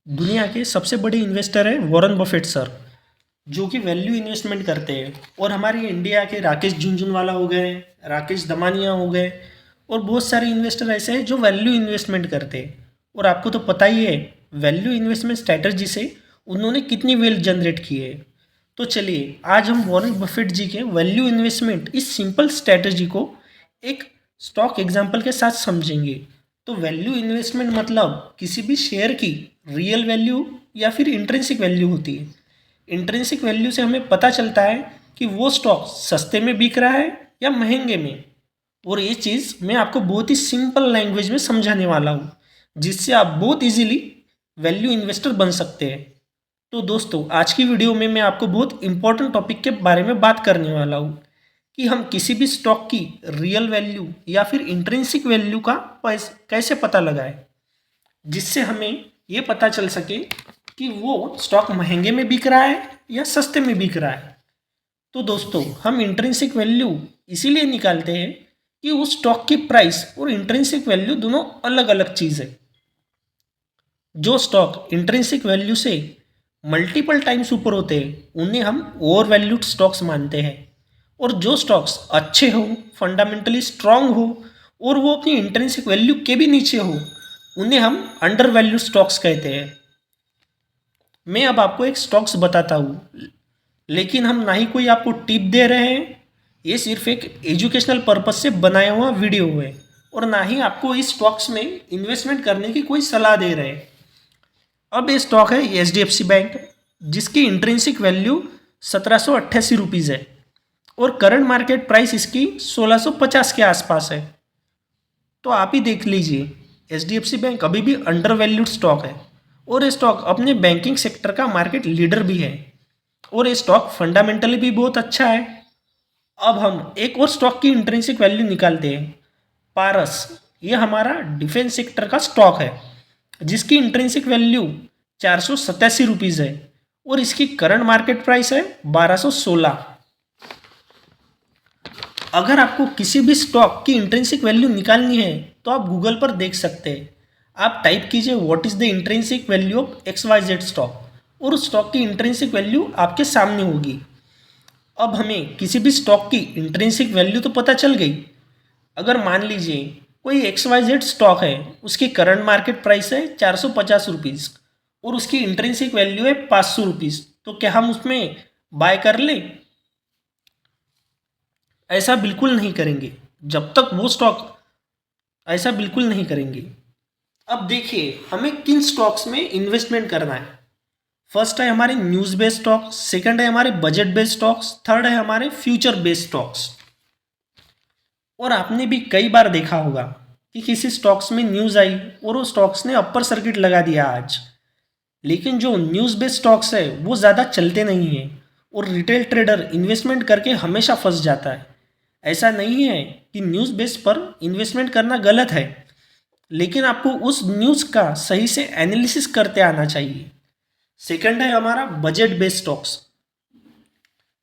दुनिया के सबसे बड़े इन्वेस्टर है वॉरेन बफेट सर, जो कि वैल्यू इन्वेस्टमेंट करते हैं। और हमारे इंडिया के राकेश झुनझुनवाला हो गए, राकेश दमानिया हो गए, और बहुत सारे इन्वेस्टर ऐसे हैं जो वैल्यू इन्वेस्टमेंट करते हैं। और आपको तो पता ही है वैल्यू इन्वेस्टमेंट स्ट्रैटेजी से उन्होंने कितनी वेल्थ जनरेट की है। तो चलिए आज हम वॉरेन बफेट जी के वैल्यू इन्वेस्टमेंट इस सिंपल स्ट्रैटेजी को एक स्टॉक एग्जाम्पल के साथ समझेंगे। तो वैल्यू इन्वेस्टमेंट मतलब किसी भी शेयर की रियल वैल्यू या फिर इंट्रिंसिक वैल्यू होती है। इंट्रिंसिक वैल्यू से हमें पता चलता है कि वो स्टॉक सस्ते में बिक रहा है या महंगे में। और ये चीज़ मैं आपको बहुत ही सिंपल लैंग्वेज में समझाने वाला हूँ, जिससे आप बहुत इजीली वैल्यू इन्वेस्टर बन सकते हैं। तो दोस्तों आज की वीडियो में मैं आपको बहुत इंपॉर्टेंट टॉपिक के बारे में बात करने वाला हूँ कि हम किसी भी स्टॉक की रियल वैल्यू या फिर इंट्रिंसिक वैल्यू का कैसे पता लगाएं, जिससे हमें ये पता चल सके कि वो स्टॉक महंगे में बिक रहा है या सस्ते में बिक रहा है। तो दोस्तों हम इंट्रिंसिक वैल्यू इसीलिए निकालते हैं कि उस स्टॉक की प्राइस और इंट्रिंसिक वैल्यू दोनों अलग अलग चीज़ है। जो स्टॉक इंट्रिंसिक वैल्यू से मल्टीपल टाइम्स ऊपर होते हैं उन्हें हम ओवर वैल्यूड स्टॉक्स मानते हैं। और जो स्टॉक्स अच्छे हो, फंडामेंटली स्ट्रांग हो और वो अपनी इंट्रिंसिक वैल्यू के भी नीचे हो, उन्हें हम अंडर वैल्यूड स्टॉक्स कहते हैं। मैं अब आपको एक स्टॉक्स बताता हूँ, लेकिन हम ना ही कोई आपको टिप दे रहे हैं, ये सिर्फ एक एजुकेशनल पर्पज से बनाया हुआ वीडियो है, और ना ही आपको इस स्टॉक्स में इन्वेस्टमेंट करने की कोई सलाह दे रहे हैं। अब ये स्टॉक है एचडीएफसी बैंक, जिसकी इंट्रिंसिक वैल्यू 1788 रुपीज़ है और करंट मार्केट प्राइस इसकी 1650 के आसपास है। तो आप ही देख लीजिए, एचडीएफसी बैंक अभी भी अंडर वैल्यूड स्टॉक है और ये स्टॉक अपने बैंकिंग सेक्टर का मार्केट लीडर भी है और ये स्टॉक फंडामेंटली भी बहुत अच्छा है। अब हम एक और स्टॉक की इंट्रिंसिक वैल्यू निकालते हैं, पारस। ये हमारा डिफेंस सेक्टर का स्टॉक है, जिसकी इंट्रिंसिक वैल्यू 487 रुपीज़ है और इसकी करंट मार्केट प्राइस है 1216। अगर आपको किसी भी स्टॉक की इंट्रिंसिक वैल्यू निकालनी है तो आप गूगल पर देख सकते हैं। आप टाइप कीजिए what is the intrinsic value of X Y Z stock, और उस स्टॉक की इंट्रिंसिक वैल्यू आपके सामने होगी। अब हमें किसी भी स्टॉक की इंट्रिंसिक वैल्यू तो पता चल गई। अगर मान लीजिए कोई एक्स वाई जेड स्टॉक है, उसकी करंट मार्केट प्राइस है 450 रुपीज़ और उसकी इंट्रिंसिक वैल्यू है 500 रुपीज़, तो क्या हम उसमें बाय कर लें? ऐसा बिल्कुल नहीं करेंगे। जब तक वो स्टॉक ऐसा बिल्कुल नहीं करेंगे। अब देखिए हमें किन स्टॉक्स में इन्वेस्टमेंट करना है। फर्स्ट है हमारे न्यूज़ बेस्ड स्टॉक्स, सेकंड है हमारे बजट बेस्ड स्टॉक्स, थर्ड है हमारे फ्यूचर बेस्ड स्टॉक्स। और आपने भी कई बार देखा होगा कि किसी स्टॉक्स में न्यूज़ आई और वो स्टॉक्स ने अपर सर्किट लगा दिया आज, लेकिन जो न्यूज़ बेस्ड स्टॉक्स है वो ज़्यादा चलते नहीं हैं और रिटेल ट्रेडर इन्वेस्टमेंट करके हमेशा फंस जाता है। ऐसा नहीं है कि न्यूज़ बेस पर इन्वेस्टमेंट करना गलत है, लेकिन आपको उस न्यूज़ का सही से एनालिसिस करते आना चाहिए। सेकंड है हमारा budget based stocks.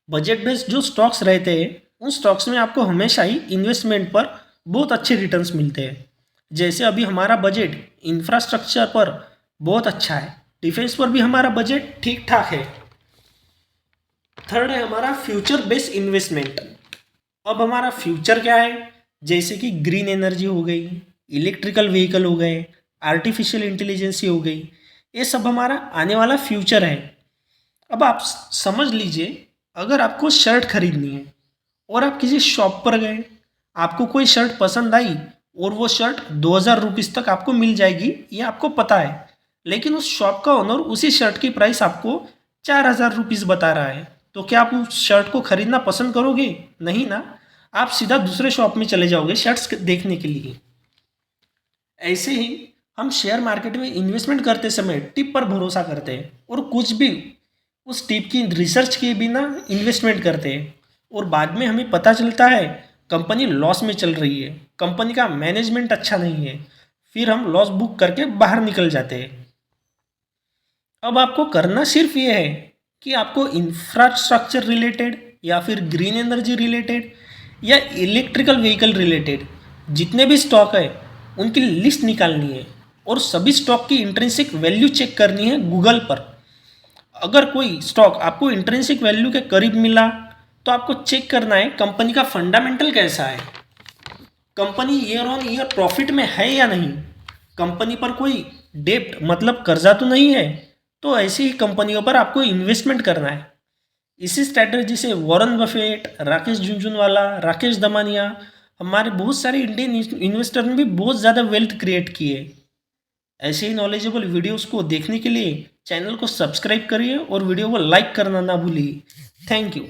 Budget based जो स्टॉक्स रहते हैं उन स्टॉक्स में आपको हमेशा ही इन्वेस्टमेंट पर बहुत अच्छे रिटर्न्स मिलते हैं। जैसे अभी हमारा बजट इंफ्रास्ट्रक्चर पर बहुत अच्छा है, डिफेंस पर भी हमारा बजट ठीक ठाक है। थर्ड है हमारा फ्यूचर बेस्ड इन्वेस्टमेंट। अब हमारा फ्यूचर क्या है? जैसे कि ग्रीन एनर्जी हो गई, इलेक्ट्रिकल व्हीकल हो गए, आर्टिफिशियल इंटेलिजेंसी हो गई, ये सब हमारा आने वाला फ्यूचर है। अब आप समझ लीजिए, अगर आपको शर्ट खरीदनी है और आप किसी शॉप पर गए, आपको कोई शर्ट पसंद आई और वो शर्ट 2000 रुपीज़ तक आपको मिल जाएगी, ये आपको पता है, लेकिन उस शॉप का ओनर उसी शर्ट की प्राइस आपको 4000 रुपीज़ बता रहा है, तो क्या आप उस शर्ट को खरीदना पसंद करोगे? नहीं ना, आप सीधा दूसरे शॉप में चले जाओगे शर्ट्स देखने के लिए। ऐसे ही हम शेयर मार्केट में इन्वेस्टमेंट करते समय टिप पर भरोसा करते हैं और कुछ भी उस टिप की रिसर्च किए बिना इन्वेस्टमेंट करते हैं, और बाद में हमें पता चलता है कंपनी लॉस में चल रही है, कंपनी का मैनेजमेंट अच्छा नहीं है, फिर हम लॉस बुक करके बाहर निकल जाते हैं। अब आपको करना सिर्फ ये है कि आपको इंफ्रास्ट्रक्चर रिलेटेड या फिर ग्रीन एनर्जी रिलेटेड या इलेक्ट्रिकल व्हीकल रिलेटेड जितने भी स्टॉक है उनकी लिस्ट निकालनी है और सभी स्टॉक की इंट्रिंसिक वैल्यू चेक करनी है गूगल पर। अगर कोई स्टॉक आपको इंट्रिंसिक वैल्यू के करीब मिला तो आपको चेक करना है कंपनी का फंडामेंटल कैसा है, company year on year profit में है या नहीं, कंपनी पर कोई डेब्ट मतलब कर्जा तो नहीं है। तो ऐसी ही कंपनियों पर आपको इन्वेस्टमेंट करना है। इसी स्ट्रैटेजी से वॉरेन बफेट, राकेश झुनझुनवाला, राकेश दमानिया, हमारे बहुत सारे इंडियन इन्वेस्टर ने भी बहुत ज़्यादा वेल्थ क्रिएट की है। ऐसे ही नॉलेजेबल वीडियोस को देखने के लिए चैनल को सब्सक्राइब करिए और वीडियो को लाइक करना ना भूलिए। Thank you.